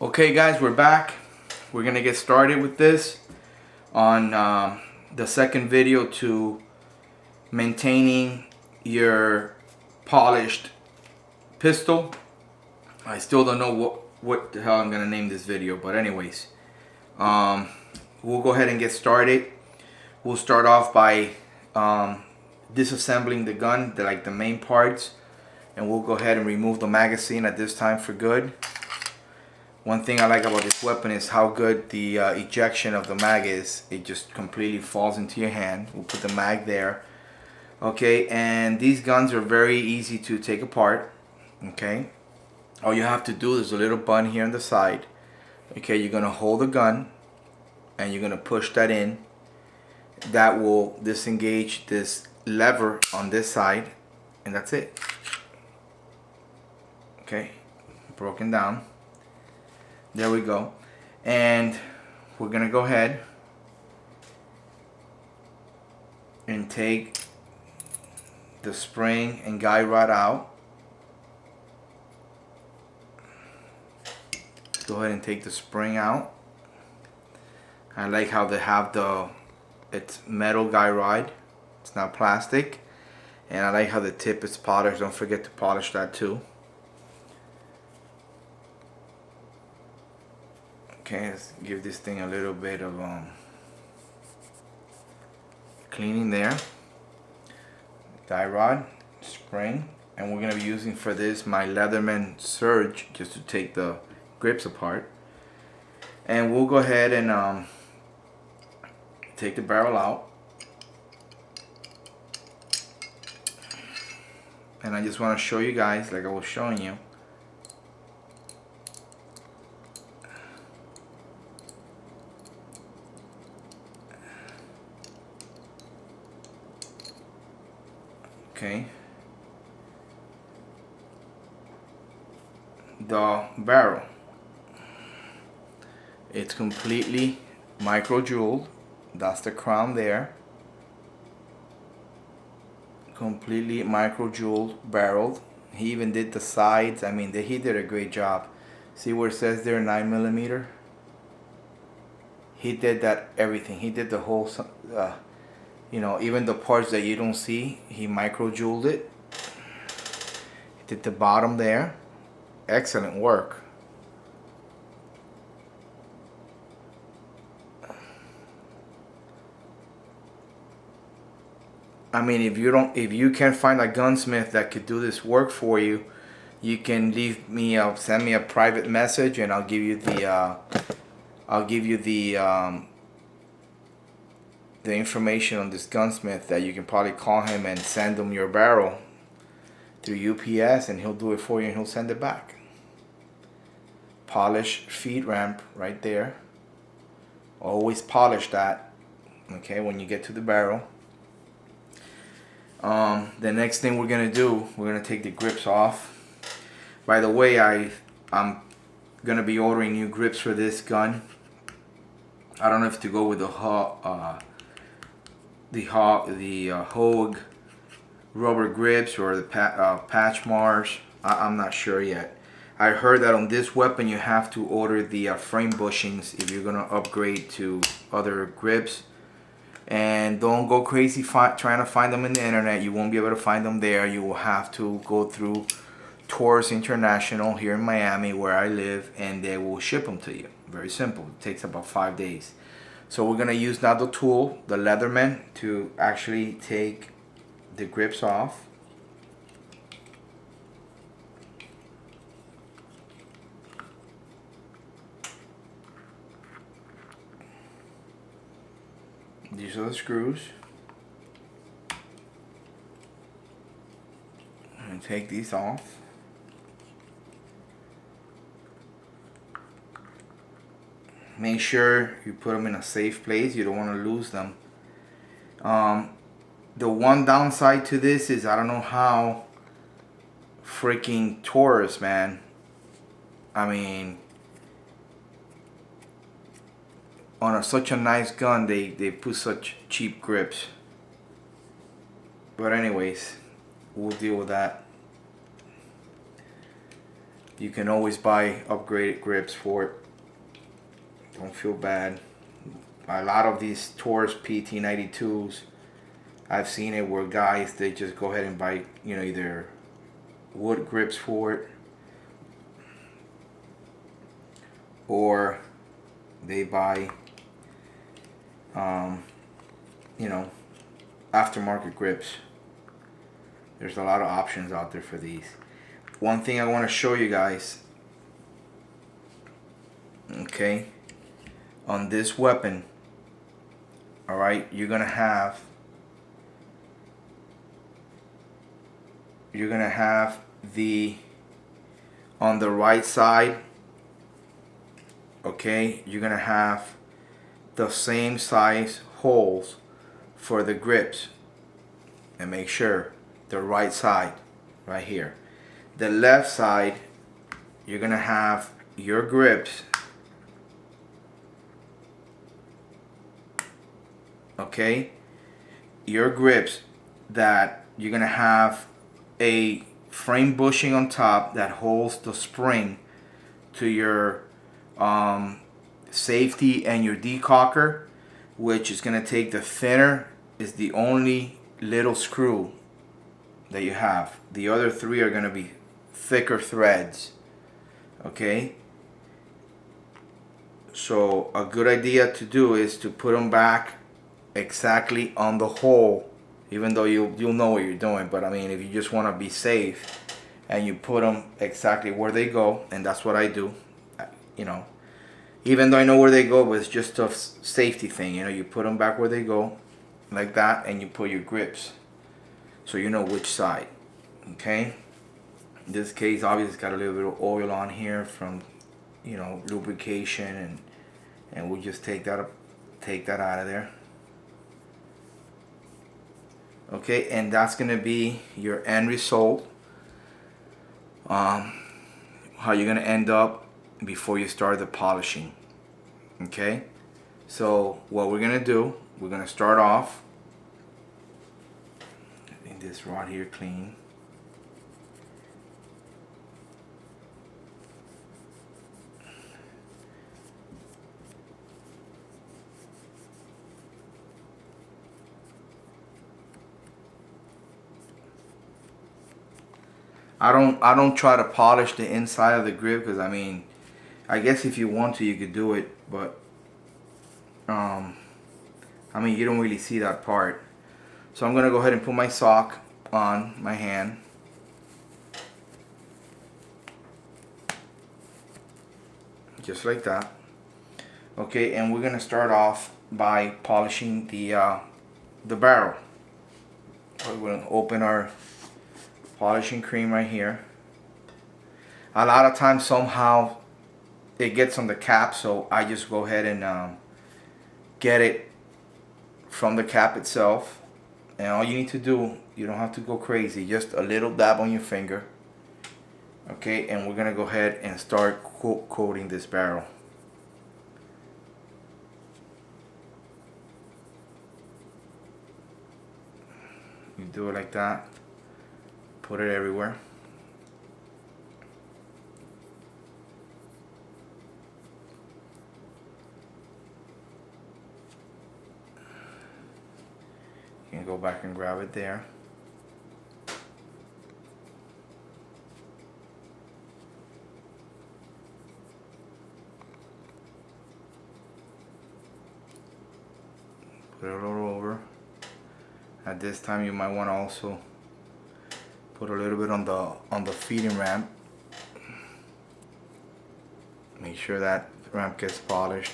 Okay guys, we're back. We're gonna get started with this on the second video to maintaining your polished pistol. I still don't know what the hell I'm gonna name this video, but anyways, we'll go ahead and get started. We'll start off by disassembling the gun, the main parts, and we'll go ahead and remove the magazine at this time for good. One thing I like about this weapon is how good the ejection of the mag is. It just completely falls into your hand. We'll put the mag there. Okay, and these guns are very easy to take apart. Okay, all you have to do is a little button here on the side. Okay, you're gonna hold the gun and you're gonna push that in. That will disengage this lever on this side, and that's it. Okay, broken down. There we go. And we're gonna go ahead and take the spring and guide rod out. Go ahead and take the spring out. I like how they have it's metal guide rod. It's not plastic. And I like how the tip is polished. Don't forget to polish that too. Okay, let's give this thing a little bit of cleaning there. Guide rod, spring, and we're gonna be using for this my Leatherman Surge just to take the grips apart. And we'll go ahead and take the barrel out. And I just want to show you guys, like I was showing you, okay, the barrel, it's completely micro jeweled. That's the crown there, completely micro jeweled barrel. He even did the sides. I mean, he did a great job. See where it says there 9mm? He did that, everything. He did the whole you know, even the parts that you don't see, he micro jeweled it. He did the bottom there. Excellent work. I mean, if you can't find a gunsmith that could do this work for you, you can leave me send me a private message, and I'll give you the information on this gunsmith that you can probably call him and send him your barrel through UPS, and he'll do it for you and he'll send it back. Polish feed ramp right there. Always polish that, okay, when you get to the barrel. The next thing we're gonna do, we're gonna take the grips off. By the way, I'm gonna be ordering new grips for this gun. I don't know if to go with the Hogue rubber grips or the Patchmars. I'm not sure yet. I heard that on this weapon you have to order the frame bushings if you're gonna upgrade to other grips. And don't go crazy trying to find them in the internet. You won't be able to find them there. You will have to go through Taurus International here in Miami, where I live, and they will ship them to you. Very simple. It takes about 5 days. So we're gonna use now the tool, the Leatherman, to actually take the grips off. These are the screws. And take these off. Make sure you put them in a safe place. You don't want to lose them. The one downside to this is I don't know how freaking Taurus, man. I mean, on such a nice gun, they put such cheap grips. But anyways, we'll deal with that. You can always buy upgraded grips for it. Don't feel bad. A lot of these Taurus PT92s, I've seen it where guys, they just go ahead and buy, you know, either wood grips for it, or they buy, you know, aftermarket grips. There's a lot of options out there for these. One thing I want to show you guys, okay, on this weapon, all right, you're gonna have the, on the right side, okay, you're gonna have the same size holes for the grips, and make sure the right side right here. The left side, you're gonna have your grips, okay, your grips that you're gonna have a frame bushing on top that holds the spring to your safety and your decocker, which is gonna take the thinner, is the only little screw that you have. The other three are gonna be thicker threads, okay? So a good idea to do is to put them back exactly on the hole, even though you'll know what you're doing. But I mean, if you just want to be safe, and you put them exactly where they go, and that's what I do, you know, even though I know where they go, but it's just a safety thing, you know. You put them back where they go, like that, and you put your grips, so you know which side, okay? In this case, obviously it's got a little bit of oil on here from, you know, lubrication, and we'll just take that out of there. Okay, and that's gonna be your end result. How you're gonna end up before you start the polishing. Okay, so what we're gonna do, we're gonna start off getting this rod here clean. I don't try to polish the inside of the grip, because I mean, I guess if you want to, you could do it, but I mean, you don't really see that part. So I'm gonna go ahead and put my sock on my hand. Just like that. Okay, and we're gonna start off by polishing the barrel. We're gonna open our polishing cream right here. A lot of times somehow it gets on the cap, so I just go ahead and get it from the cap itself. And all you need to do, you don't have to go crazy, just a little dab on your finger. Okay, and we're gonna go ahead and start coating this barrel. You do it like that, put it everywhere. You can go back and grab it there. Put it all over. At this time you might want to also put a little bit on the feeding ramp. Make sure that ramp gets polished.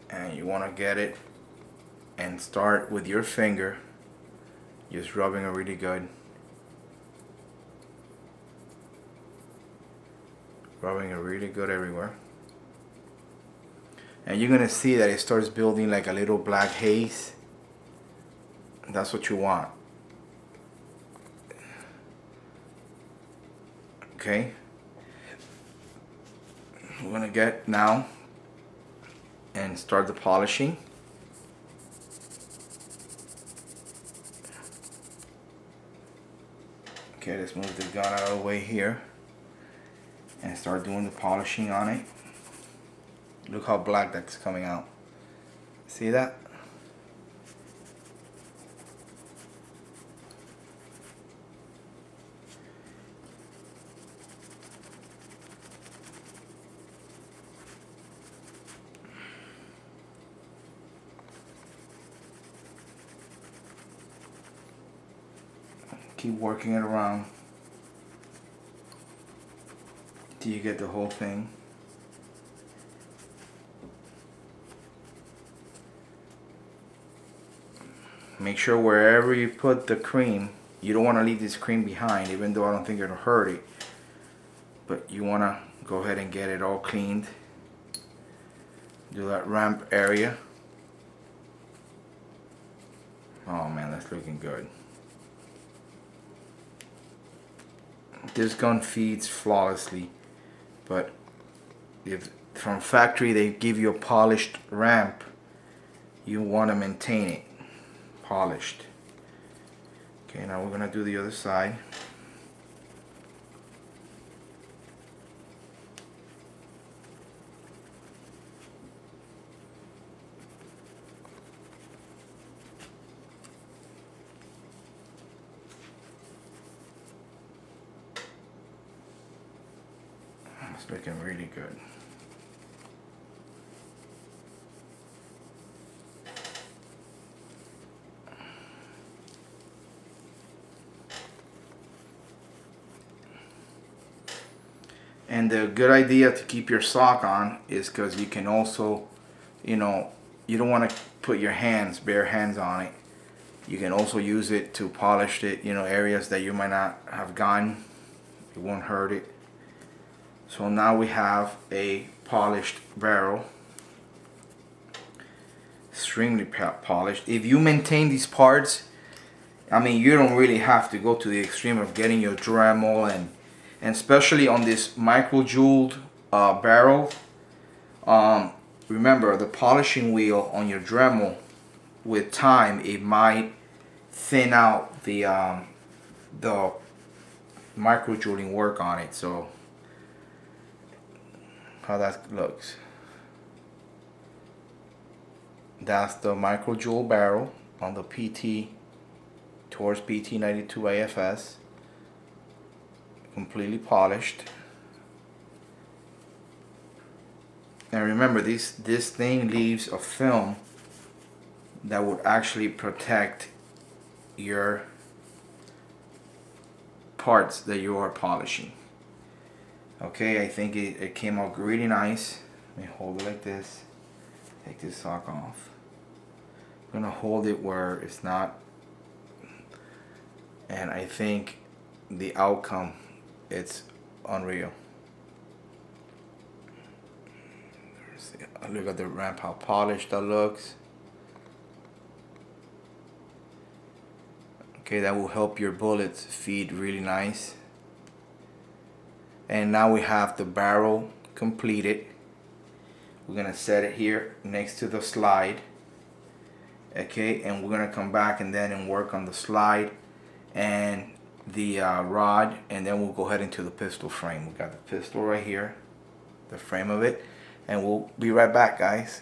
And you want to get it and start with your finger, just rubbing it really good. Rubbing it really good everywhere. And you're gonna see that it starts building like a little black haze. That's what you want. Okay. We're gonna get now and start the polishing. Okay, let's move the gun out of the way here and start doing the polishing on it. Look how black that's coming out. See that? Keep working it around till you get the whole thing. Make sure wherever you put the cream, you don't want to leave this cream behind, even though I don't think it'll hurt it. But you want to go ahead and get it all cleaned. Do that ramp area. Oh man, that's looking good. This gun feeds flawlessly, but if from factory they give you a polished ramp, you want to maintain it polished. Okay, now we're gonna do the other side. It's looking really good. And the good idea to keep your sock on is because you can also, you know, you don't want to put your hands, bare hands on it. You can also use it to polish it, you know, areas that you might not have gone. It won't hurt it. So now we have a polished barrel. Extremely polished. If you maintain these parts, I mean, you don't really have to go to the extreme of getting your Dremel, and especially on this micro-jeweled barrel. Remember, the polishing wheel on your Dremel, with time, it might thin out the micro-jeweling work on it. So how that looks. That's the micro-jewel barrel on the PT, Taurus PT92 AFS. Completely polished. And remember, this thing leaves a film that would actually protect your parts that you are polishing. Okay, I think it came out really nice. Let me hold it like this. Take this sock off. I'm gonna hold it where it's not, and I think the outcome, it's unreal. Look at the ramp, how polished that looks. Okay, that will help your bullets feed really nice. And now we have the barrel completed. We're gonna set it here next to the slide. Okay, and we're gonna come back and work on the slide and the rod, and then we'll go ahead into the pistol frame. We got the pistol right here, the frame of it, and we'll be right back, guys.